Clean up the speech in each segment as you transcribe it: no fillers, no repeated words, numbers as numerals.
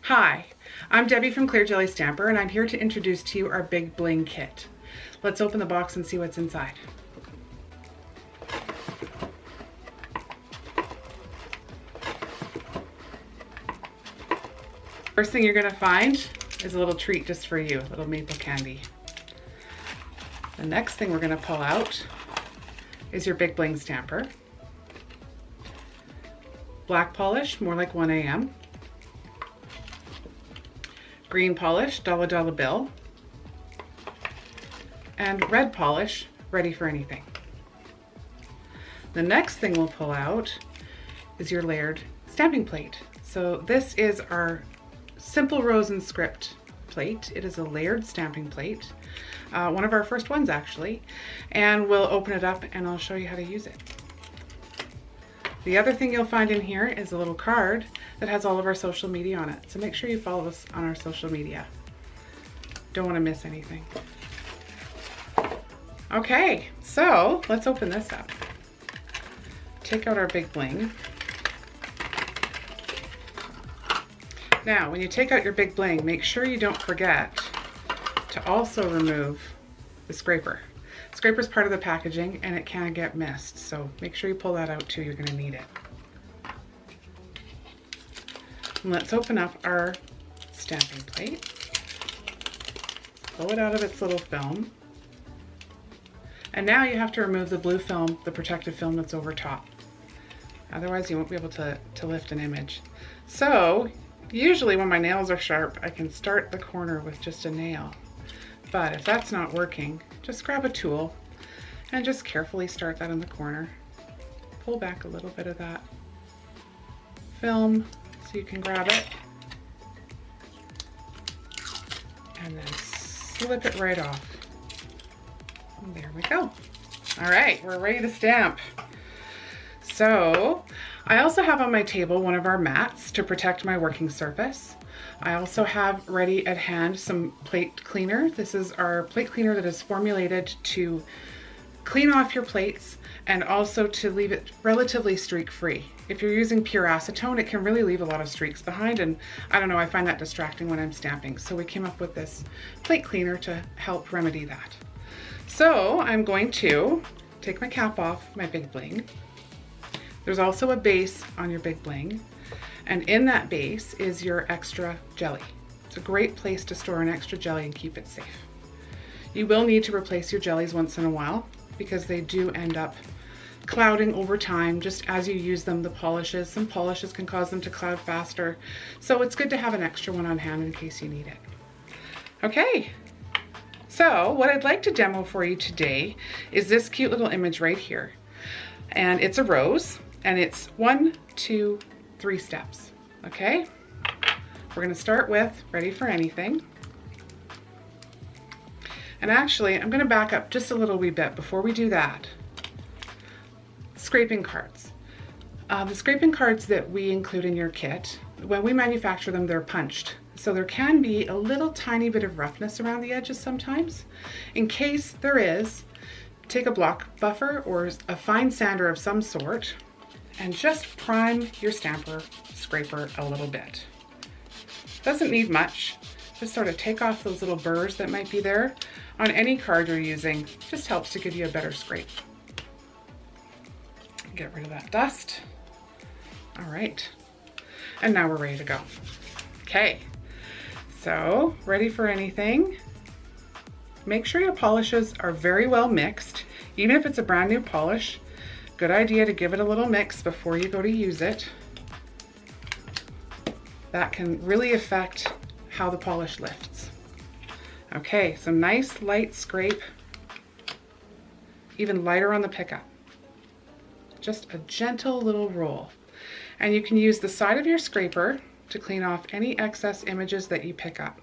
Hi, I'm Debbie from Clear Jelly Stamper, and I'm here to introduce to you our Big Bling kit. Let's open the box and see what's inside. First thing you're going to find is a little treat just for you, a little maple candy. The next thing we're going to pull out is your Big Bling stamper. Black polish, more like 1 a.m. Green polish, dollar bill. And red polish, ready for anything. The next thing we'll pull out is your layered stamping plate. So this is our Simple Rose and Script plate. It is a layered stamping plate, one of our first ones actually, and we'll open it up and I'll show you how to use it. The other thing you'll find in here is a little card that has all of our social media on it, so make sure you follow us on our social media. Don't want to miss anything. Okay, so let's open this up. Take out our Big Bling. Now, when you take out your Big Bling, make sure you don't forget to also remove the scraper. The scraper is part of the packaging and it can get missed, so make sure you pull that out too, you're going to need it. And let's open up our stamping plate. Pull it out of its little film. And now you have to remove the blue film, the protective film that's over top. Otherwise you won't be able to lift an image. So, usually when my nails are sharp, I can start the corner with just a nail. But if that's not working, just grab a tool and just carefully start that in the corner. Pull back a little bit of that film so you can grab it. And then slip it right off. And there we go. All right, we're ready to stamp. So, I also have on my table one of our mats to protect my working surface. I also have ready at hand some plate cleaner. This is our plate cleaner that is formulated to clean off your plates and also to leave it relatively streak-free. If you're using pure acetone, it can really leave a lot of streaks behind, and I don't know, I find that distracting when I'm stamping. So we came up with this plate cleaner to help remedy that. So I'm going to take my cap off my Big Bling. There's also a base on your Big Bling, and in that base is your extra jelly. It's a great place to store an extra jelly and keep it safe. You will need to replace your jellies once in a while because they do end up clouding over time just as you use them. The polishes, some polishes can cause them to cloud faster, so it's good to have an extra one on hand in case you need it. Okay, so what I'd like to demo for you today is this cute little image right here, and it's a rose. And it's 1, 2, 3 steps, okay? We're gonna start with ready for anything. And actually, I'm gonna back up just a little wee bit before we do that. Scraping cards. The scraping cards that we include in your kit, when we manufacture them, they're punched. So there can be a little tiny bit of roughness around the edges sometimes. In case there is, take a block buffer or a fine sander of some sort, and just prime your stamper scraper a little bit. Doesn't need much. Just sort of take off those little burrs that might be there on any card you're using. Just helps to give you a better scrape. Get rid of that dust. All right, and now we're ready to go. Okay, so ready for anything. Make sure your polishes are very well mixed. Even if it's a brand new polish, good idea to give it a little mix before you go to use it. That can really affect how the polish lifts. Okay, so nice light scrape, even lighter on the pickup. Just a gentle little roll. And you can use the side of your scraper to clean off any excess images that you pick up.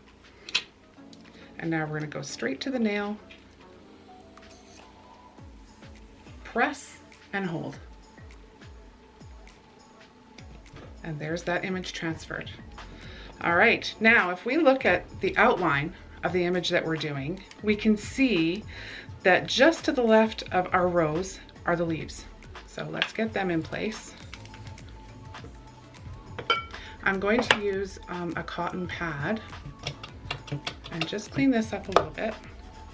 And now we're gonna go straight to the nail. Press and hold. And there's that image transferred. All right, now if we look at the outline of the image that we're doing, we can see that just to the left of our rose are the leaves. So let's get them in place. I'm going to use a cotton pad and just clean this up a little bit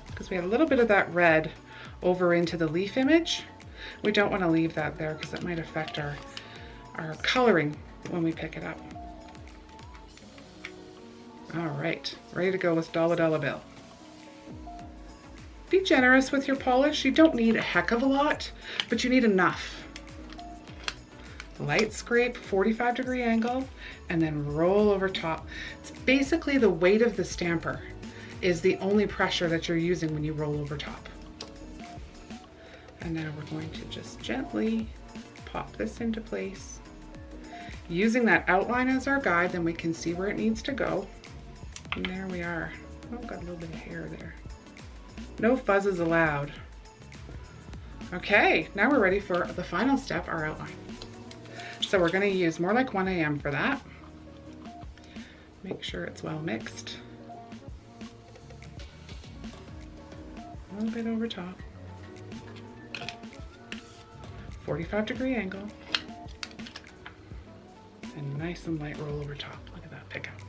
because we had a little bit of that red over into the leaf image. We don't want to leave that there because it might affect our coloring when we pick it up. All right, ready to go with Dollar Dollar Bill. Be generous with your polish. You don't need a heck of a lot, but you need enough. Light scrape, 45-degree angle, and then roll over top. It's basically the weight of the stamper is the only pressure that you're using when you roll over top. And now we're going to just gently pop this into place. Using that outline as our guide, then we can see where it needs to go. And there we are. Oh, got a little bit of hair there. No fuzzes allowed. Okay, now we're ready for the final step, our outline. So we're going to use more like 1 AM for that. Make sure it's well mixed. A little bit over top. 45-degree angle. And nice and light roll over top. Look at that pickup.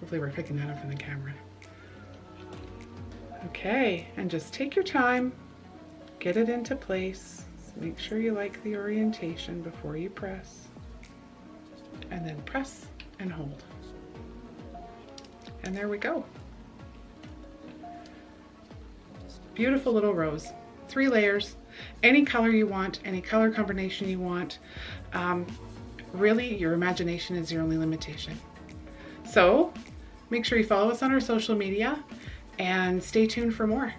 Hopefully we're picking that up in the camera. Okay, and just take your time. Get it into place. Make sure you like the orientation before you press. And then press and hold. And there we go. Beautiful little rose. 3 layers, any color you want, any color combination you want. Really, your imagination is your only limitation. So make sure you follow us on our social media and stay tuned for more.